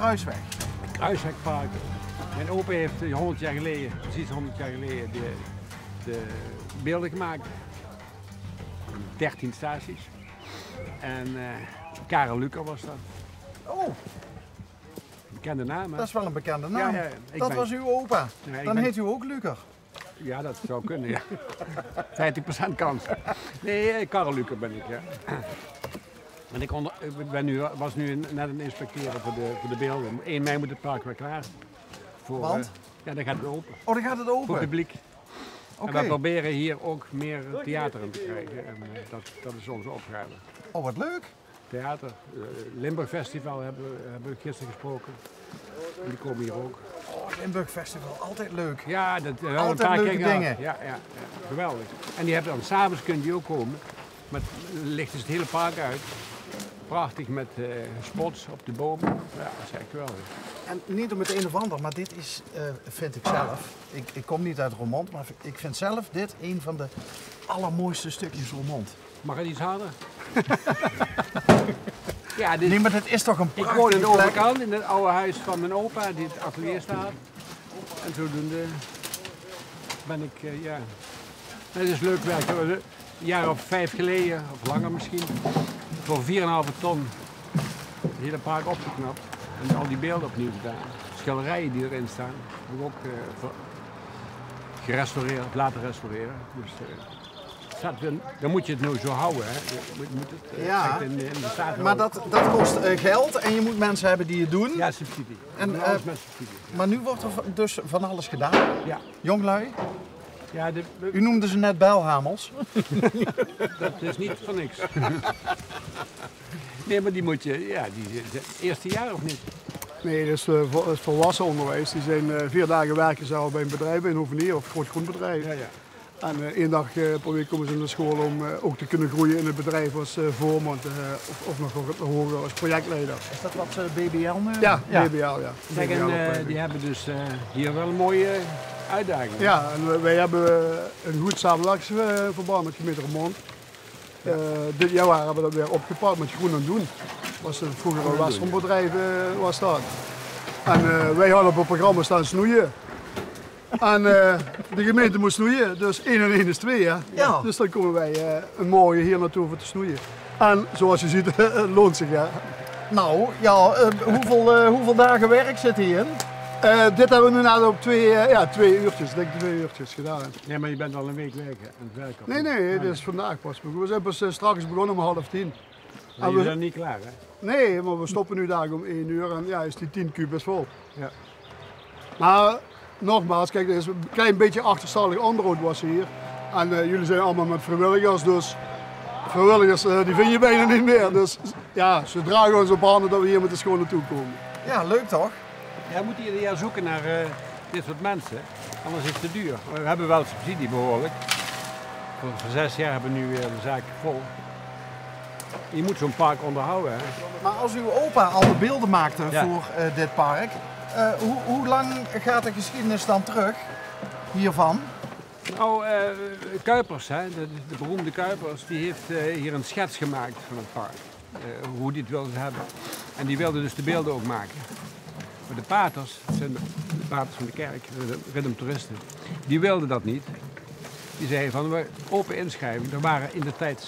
Kruisweg. Kruiswegpark. Mijn opa heeft 100 jaar geleden, precies 100 jaar geleden, de beelden gemaakt. 13 staties. En Karel Luker was dat. Oh, Bekende naam, hè? dat is wel een bekende naam. Ja, dat was uw opa. Nee, Dan heet u ook Luker. Ja, dat zou kunnen, ja. 50% kans. Nee, Karel Luker ben ik, ja. En was nu net een inspecteren voor de beelden. 1 mei moet het park weer klaar. Want? Ja, dan gaat het open. Oh, dan gaat het open? Voor het publiek. Okay. En we proberen hier ook meer theater in te krijgen. En dat is onze opgave. Oh, wat leuk. Theater. Limburg Festival hebben we gisteren gesproken. En die komen hier ook. Oh, Limburg Festival, altijd leuk. Ja, dat wel altijd een paar leuke keer dingen. Ja, geweldig. En die hebben dan s'avonds kun je ook komen. Maar licht dus het hele park uit. Prachtig met spots op de bomen. Ja, dat is echt geweldig. En niet om het een of ander, maar dit is, vind ik zelf, ik kom niet uit Roermond, maar ik vind zelf dit een van de allermooiste stukjes Roermond. Mag het iets harder? Ja, Nee, maar dit is toch een ik prachtige woon in de plek. overkant, in het oude huis van mijn opa, die het atelier staat. En zodoende ben ik, ja... Het is leuk werk. Een jaar of 5 geleden, of langer misschien, voor 4,5 ton het hele park opgeknapt. En al die beelden opnieuw gedaan. Schilderijen die erin staan, heb ik ook gerestaureerd, laten restaureren. Dus, dan moet je het nou zo houden. Hè. Je moet het Ja, in de staat maar houden. dat kost geld en je moet mensen hebben die het doen. Ja, subsidie. En, Alles met subsidie. Maar nu wordt er dus van alles gedaan. Ja. Jonglui, Ja, u noemde ze net bijlhamels. dat is niet voor niks. Nee, maar die moet je, ja, het eerste jaar of niet? Nee, dat is volwassen onderwijs. Die zijn 4 dagen werken zelf bij een bedrijf, een hovenier of groot groenbedrijf. Ja, ja. En 1 dag per week komen ze naar school om ook te kunnen groeien in het bedrijf als voorman of nog hoger als projectleider. Is dat wat BBL nu? Ja, BBL, ja. Kijk, en die hebben dus hier wel een mooie uitdaging. Ja, en wij hebben een goed samenwerkingsverband met gemeente Roermond. Dit jaar hebben we dat weer opgepakt met Groen en Doen. Was vroeger een Westernbedrijf was dat. En wij hadden op het programma staan snoeien. En de gemeente moest snoeien, dus 1 en 1 is 2. Hè? Ja. Dus dan komen wij een morgen hier naartoe voor te snoeien. En zoals je ziet, het loont zich. Hè? Nou, ja, hoeveel dagen werk zit hierin? Dit hebben we nu net op 2 uurtjes, denk ik 2 uurtjes gedaan. Nee, maar je bent al een week aan het werken. Nee, dit is vandaag pas. We zijn pas straks begonnen om 9:30. Maar je bent niet klaar, hè? Nee, maar we stoppen nu daar om 1 uur en ja, is die 10 kubus vol. Ja. Maar nogmaals, kijk, er is een klein beetje achterstallig onderhoud was hier. En jullie zijn allemaal met vrijwilligers, dus vrijwilligers die vind je bijna niet meer. Dus ja, ze dragen ons op handen dat we hier met de school naartoe komen. Ja, leuk toch? Jij moet ieder jaar zoeken naar dit soort mensen, anders is het te duur. We hebben wel subsidie behoorlijk. Voor 6 jaar hebben we nu de zaak vol. Je moet zo'n park onderhouden. Hè? Maar als uw opa al de beelden maakte Ja. voor dit park, hoe lang gaat de geschiedenis dan terug hiervan? Nou, Kuipers, hè, de beroemde Kuipers, die heeft hier een schets gemaakt van het park. Hoe die het wilde hebben. En die wilde dus de beelden ook maken. Maar de paters, dat zijn de paters van de kerk, de riddertoeristen, die wilden dat niet. Die zeiden van, we open inschrijving. Er waren in de tijd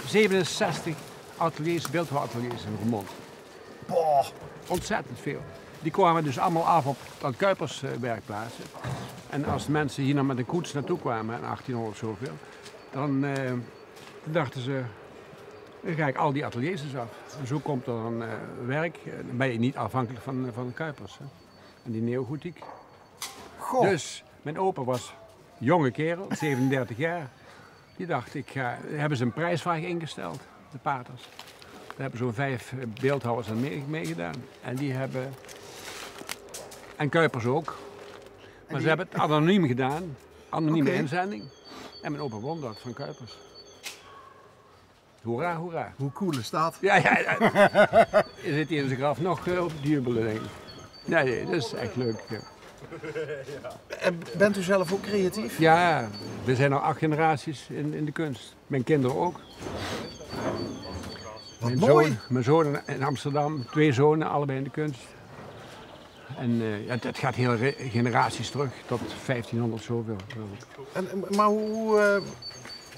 67 ateliers, beeldhouwateliers in Roermond. Boah. Ontzettend veel. Die kwamen dus allemaal af op Kuiperswerkplaatsen. En als mensen hier nou met een koets naartoe kwamen, in 1800 zoveel, dan dachten ze, dan ga ik al die ateliers eens af. En zo komt er een werk, dan ben je niet afhankelijk van Kuipers. Hè. En die neogotiek. Goh. Dus mijn opa was een jonge kerel, 37 jaar. Die dacht, hebben ze een prijsvraag ingesteld, de paters. Daar hebben zo'n 5 beeldhouwers aan meegedaan. En die hebben... En Kuipers ook. Maar ze hebben het anoniem gedaan. Anonieme inzending. En mijn opa won dat van Kuipers. Hoera, hoera. Hoe cool is dat? Ja. Je zit hier in zijn graf nog op te jubelen, denk ik. Nee, dat is echt leuk. Ja. En bent u zelf ook creatief? Ja, we zijn al 8 generaties in de kunst. Mijn kinderen ook. Wat mooi. Mijn zoon in Amsterdam, 2 zonen, allebei in de kunst. En ja, dat gaat hele generaties terug, tot 1500 zoveel. Maar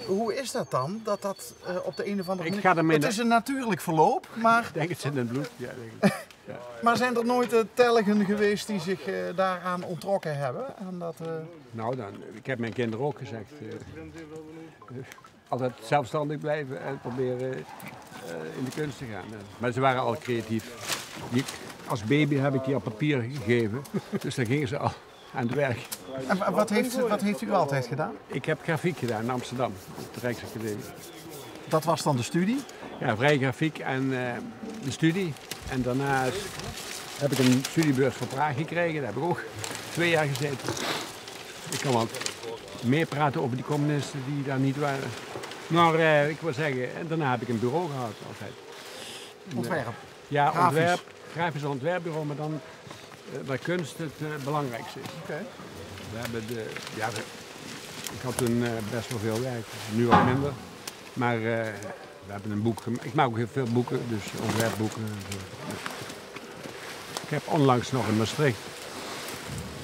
hoe is dat dan? Dat op de een of andere manier... Het is een natuurlijk verloop, maar... Ik denk het zit in het bloed. Ja, denk ik. Ja. Maar zijn er nooit telgen geweest die zich daaraan ontrokken hebben? Aan dat, Nou, ik heb mijn kinderen ook gezegd. Altijd zelfstandig blijven en proberen in de kunst te gaan. Maar ze waren al creatief. Als baby heb ik die op papier gegeven, dus dan gingen ze al aan het werk. En wat heeft u altijd gedaan? Ik heb grafiek gedaan in Amsterdam, op de Rijksacademie. Dat was dan de studie? Ja, vrije grafiek en de studie. En daarna heb ik een studiebeurs voor Praag gekregen. Daar heb ik ook 2 jaar gezeten. Ik kan wel meer praten over die communisten die daar niet waren. Maar ik wil zeggen, en daarna heb ik een bureau gehad altijd. Ontwerp? Ja, grafisch ontwerpbureau, maar dan waar kunst het belangrijkste is. Okay. We hebben ik had toen best wel veel werk, nu wat minder. Maar we hebben een boek gemaakt. Ik maak ook heel veel boeken, dus ontwerpboeken. Ik heb onlangs nog in Maastricht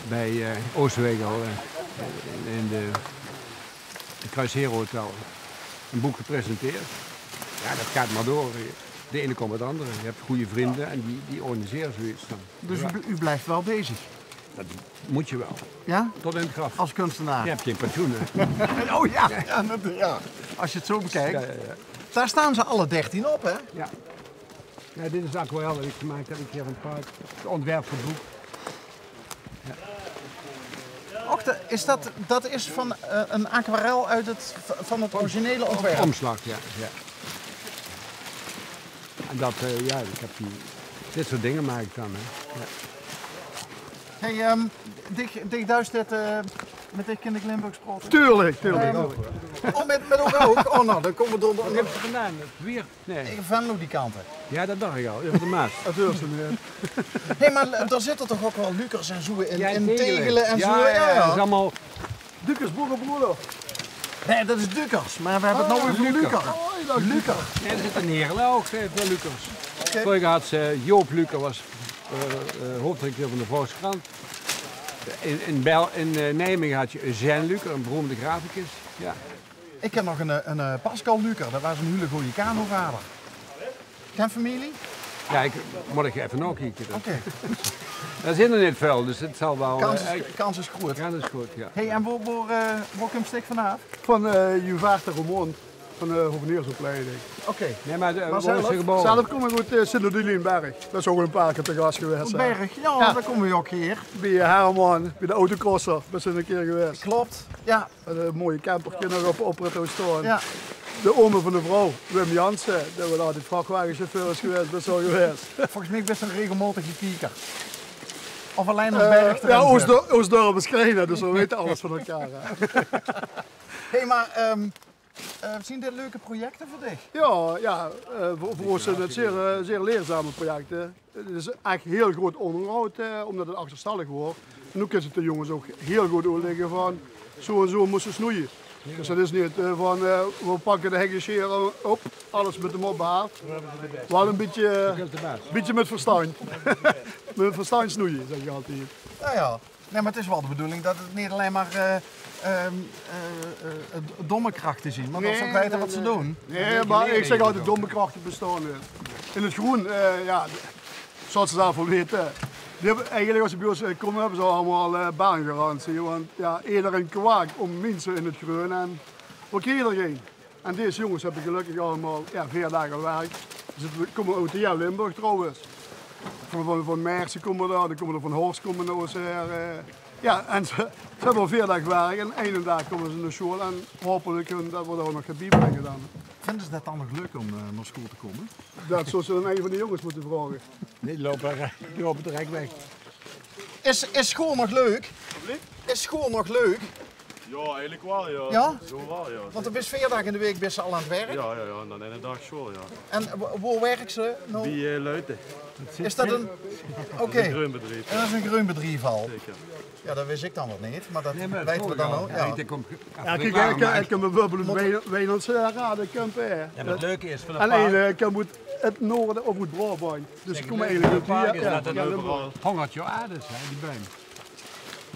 bij Oosterweg al in het Kruishero Hotel een boek gepresenteerd. Ja, dat gaat maar door. De ene komt het andere. Je hebt goede vrienden en die organiseren zoiets dan. Dus u blijft wel bezig? Dat moet je wel. Ja? Tot in het graf. Als kunstenaar? Je hebt geen pensioen, hè? Oh ja. Ja, als je het zo bekijkt. Ja. Daar staan ze alle 13 op, hè? Ja. Ja, dit is de aquarel dat ik gemaakt heb hier in het park. Het ontwerp voor het boek. Ja. Och, dat is van een aquarel van het originele ontwerp? Omslag, ja. En dat, ik heb dit soort dingen maak ik dan. Hè. Ja. Hey, Dick Duisted, met Dick in de Limburg gesproken? Tuurlijk. Oh, met elkaar ook? Oh, nou, dan komen we door. Wat heb je vandaan? Weer? Nee. Ik Venlo die kanten. Ja, dat dacht ik al. Even de Maas. Dat is het niet. Hé, maar daar zitten toch ook wel lukers en zo in Tegelen en zo? Ja, dat is allemaal... Dukers, boerenbroeder. Nee, dat is Dukkers, maar we hebben het nou over Luker. Luker. Nee, er zit een Heerlen ook, veel Lukers. Okay. Vorige had Joop Luker, was hoofdredacteur van de Volkskrant. In Nijmegen had je Jean Luker, een beroemde graficus. Ja. Ik heb nog een Pascal Luker, dat was een hele goede kanovader. Ken familie? Ja, ik moet ik even nog kijken. Oké. Dat is nog niet veel, dus het zal wel... Kans is goed. Ja, dat is goed, ja. Hey, en waar komt Stik vanaf? Van Juvaert en Roermond, van de hoveniersopleiding. Oké. Nee, maar zelf kom ik uit Sint-Odilien-Berg. Dat is ook een paar keer te gast geweest. Berg, ja, daar komen we ook hier. Bij Herman, bij de autocrosser, ben ik een keer geweest. Klopt, ja. Met een mooie campertje nog op het staan. Ja. De oma van de vrouw, Wim Jansen, dat we altijd vrachtwagenchauffeur is geweest, best wel geweest. Volgens mij best een regelmatige kieker. Of alleen als berg. Ja, Oostdorp is kleiner, dus we weten alles van elkaar. Hé, maar zien dit leuke projecten voor dich? Ja, voor ons zijn het zeer leerzame projecten. Het is echt heel groot onderhoud, omdat het achterstallig wordt. En nu kunnen ze de jongens ook heel goed uitleggen van zo en zo moesten snoeien. Dus dat is niet van we pakken de hekjesscheren op, alles met hem opbehaald. Wel een beetje met verstand. Met verstand snoeien, zeg je altijd. Nou ja, nee, maar het is wel de bedoeling dat het niet alleen maar domme krachten zien, maar dat ze ook weten wat ze doen. Nee, maar ik zeg altijd domme krachten bestaan. In het groen, zoals ze daarvoor weten. Eigenlijk als ze bij ons komen hebben ze allemaal baangarantie. Want ja, iedereen kwaakt om mensen in het groen en ook iedereen. En deze jongens hebben gelukkig allemaal 4 dagen werk. Ze komen uit heel Limburg trouwens. Van Merkse komen daar, dan komen er van Horst komen naar ons her. Ja, en ze hebben al 4 dagen werk en 1 dag komen ze naar school en hopelijk dat we daar ook nog gaan bijbrengen dan. Vinden ze dat dan nog leuk om naar school te komen? Dat zou ze dan een van de jongens moeten vragen. Nee, die lopen direct weg. Is school nog leuk? Is school nog leuk? Ja, eigenlijk wel, ja. Ja? Zo wel, ja. Want er is 4 dagen in de week best al aan het werk. Ja, en dan in de dag school, ja. En waar werken ze nou? Die Luiten. Is dat een... Oké. Een groenbedrijf. En dat is een groenbedrijf al. Zeker. Ja, dat wist ik dan nog niet, maar dat Nee, weten we dan ook. Ja. Ja, kijk, ik kan bijvoorbeeld Wijnands raden, kampen. Ja, maar het leuke is En één kan moet het noorden of het Brabant. Dus ik kom Zeg, eigenlijk een paar uit keer hier. staat Ja, dat ja, overal. 100 jaar oud is, hè, die boom.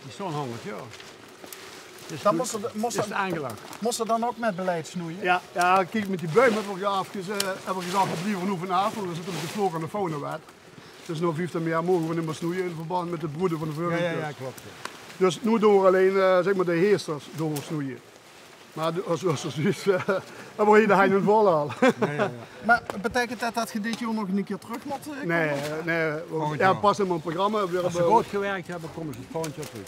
Die is zo'n 100 jaar. Dus Dan is het aangelegd. moest er dan ook met beleid snoeien? ja, kijk, met die boom hebben we gezegd, dat liever nu vanavond, want we zitten met de vlog aan de faunawet. Dus nog 15 jaar mogen we niet meer snoeien in verband met het broeden van de vogels. Ja, klopt. Dus nu doen we alleen zeg maar de heesters doen we snoeien. Maar zoals je ziet, hebben we hier de heinen volhalen. Maar betekent dat je dit jaar nog een keer terug moet komen? Nee, Volgend ja, jaar. pas in mijn programma. Als ze rood gewerkt hebben, komen ze het volgend jaar terug.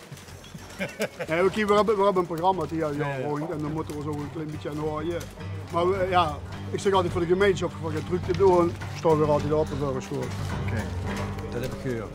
Nee, we hebben een programma die jaar rond en dan moeten we zo een klein beetje aan houden. Maar ja, ik zeg altijd voor de gemeenschap, voor je druk te doen, staan we er altijd op en voor school. Dat heb ik gehoord.